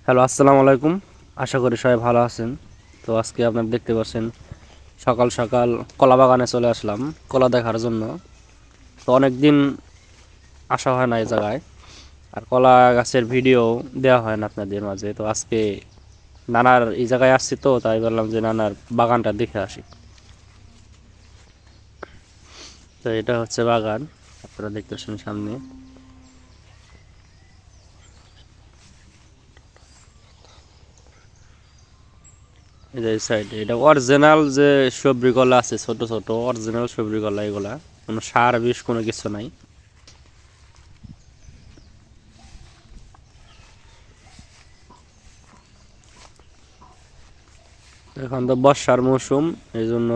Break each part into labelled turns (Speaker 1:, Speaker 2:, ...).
Speaker 1: Hello, আসসালামু আলাইকুম। আশা করি সবাই ভালো আছেন। তো আজকে আপনারা দেখতে পাচ্ছেন সকাল সকাল কলা বাগানে চলে আসলাম কলা দেখার জন্য। তো অনেক দিন আসা হয় না এই জায়গায়, আর কলা গাছের ভিডিও দেওয়া হয় না আপনাদের মাঝে। তো আজকে নানার এই জায়গায় আসছি, তো তাই বললাম যে নানার বাগানটা দেখে আসি। তো এটা হচ্ছে বাগান, আপনারা দেখতেছেন সামনে। এই যে সাইডে এটা অরিজিনাল যে সবজি কলা আছে, ছোট ছোট অরিজিনাল সবজি কলা, এগুলা কোনো সার বিষ কোনো কিছু নাই। এখন তো বর্ষার মৌসুম, এই জন্য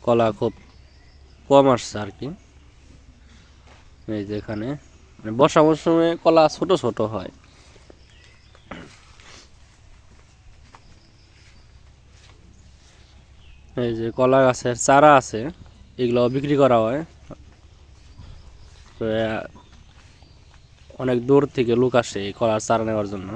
Speaker 1: কলা খুব কম আসছে আর কি। এই যে এখানে মানে বর্ষা মৌসুমে কলা ছোট ছোট হয়। এই যে কলা গাছের চারা আছে, এগুলো বিক্রি করা হয়। তো অনেক দূর থেকে লোক আসে এই কলার চারা নেওয়ার জন্য।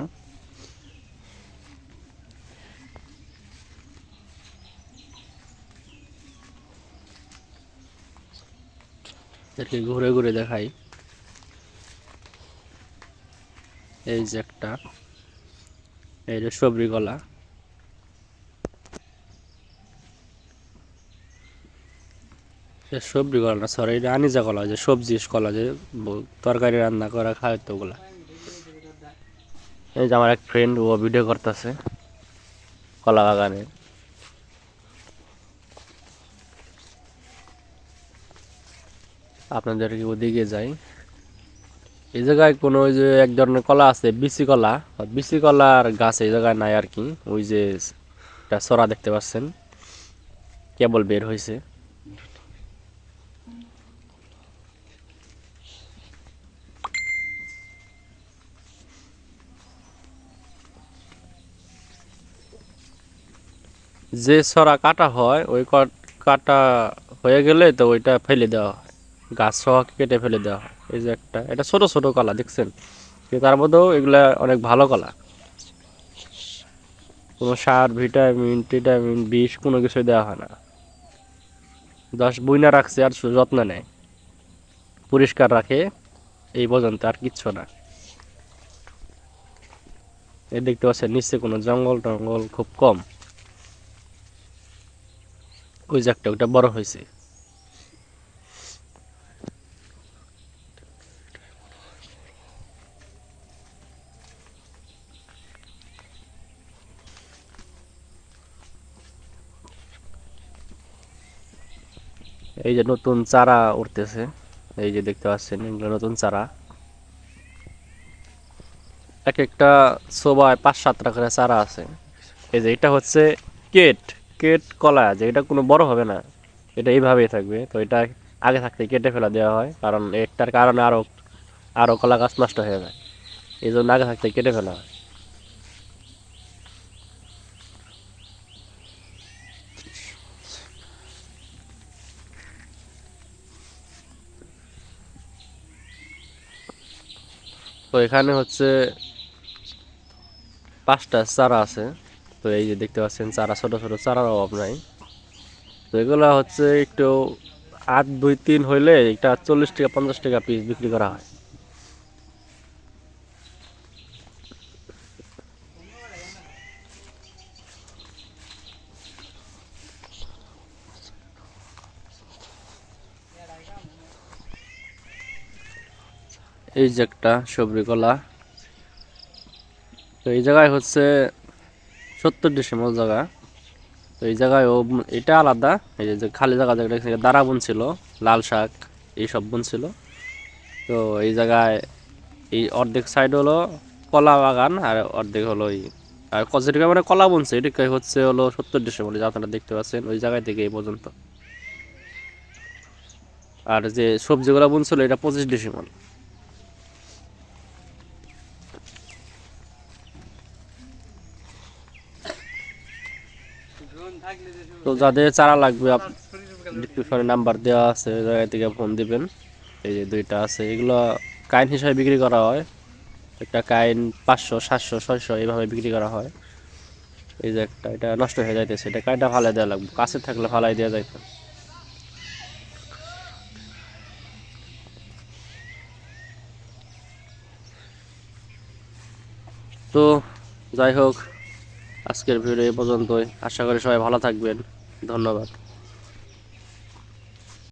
Speaker 1: এদেরকে ঘুরে ঘুরে দেখাই। এই যে একটা, এই যে সবজি কলা, সবজি কলা না, সরি, এটা আনিজা কলা, যে সবজি কলা, যে তরকারি রান্না করা খায় তো ওগুলা। এই যে আমার এক ফ্রেন্ড, ও ভিডিও করতেছে কলা বাগানে। আপনাদেরকে ওদিকে যাই। এই জায়গায় কোনো ওই যে এক ধরনের কলা আছে বিচি কলা, বিচি কলার গাছ এই জায়গায় নাই আর কি। ওই যে একটা ছড়া দেখতে পাচ্ছেন, কেবল বের হয়েছে। যে ছড়া কাটা হয়, ওই কাটা হয়ে গেলে তো ওইটা ফেলে দেওয়া হয়, গাছ সহ কেটে ফেলে দেওয়া হয়। এই যে একটা, এটা ছোট ছোট কলা দেখছেন, কিন্তু তার মধ্যেও এগুলা অনেক ভালো কলা। কোনো সার ভিটামিন টিটামিন বিষ কোনো কিছুই দেওয়া হয় না। জাস্ট বুইনা রাখছে আর যত্ন নেয়, পরিষ্কার রাখে, এই পর্যন্ত, আর কিচ্ছু না। এই দেখতে পাচ্ছেন নিচে কোনো জঙ্গল টঙ্গল খুব কম। ওই যে একটা, ওটা বড় হয়েছে। এই যে নতুন চারা উঠতেছে, এই যে দেখতে পাচ্ছেন এগুলো নতুন চারা। এক একটা সবাই 5-7টা করে চারা আছে। এই যে এটা হচ্ছে কেট, কেট কলা, যে এটা কোনো বড় হবে না, এটা এইভাবেই থাকবে। তো এটা আগে থাকতে কেটে ফেলা দেওয়া হয়, কারণ একটার কারণে আরো আরো কলা গাছ নষ্ট হয়ে যায়, এই জন্য আগে থাকতে কেটে ফেলা হয়। তো এখানে হচ্ছে 5টা চারা আছে। তো এই যে দেখতে পাচ্ছেন চারা, ছোট ছোট চারার অভাব নাই। তো এগুলা হচ্ছে একটু 8, 2, 3 হইলে এটা 40 টাকা 50 টাকা পিস বিক্রি করা হয়। এই যে একটা সবজি কলা। তো এই জায়গায় হচ্ছে 70 ডিসিমল জায়গা। তো এই জায়গায় ও, এটা আলাদা। এই যে খালি জায়গা, যেটা দাঁড়া বুনছিল, লাল শাক এইসব বুনছিল। তো এই জায়গায় এই অর্ধেক সাইড হলো কলা বাগান, আর অর্ধেক হলো এই, আর যেটা মানে কলা বুনছে এটা হচ্ছে হলো 70 ডিসিমল, যা আপনারা দেখতে পাচ্ছেন ওই জায়গায় থেকে এই পর্যন্ত। আর যে সবজিগুলো বুনছিল এটা 25 ডিসিমল। তো যাদের চারা লাগবে, ডিসক্রিপশনে নাম্বার দেওয়া আছে, ওই জায়গা থেকে ফোন দিবেন। এই যে 2টা আছে, এগুলো কাইন হিসাবে বিক্রি করা হয়। একটা কাইন 500 700 600 এইভাবে বিক্রি করা হয়। এই যে একটা, এটা নষ্ট হয়ে যাইতেছে, এটা কাইটা ফালাই দেওয়া লাগবে, কাছে থাকলে ফালাই দেওয়া যাইতো। তো যাই হোক, আজকের ভিডিও এই পর্যন্তই। আশা করি সবাই ভালো থাকবেন। ধন্যবাদ।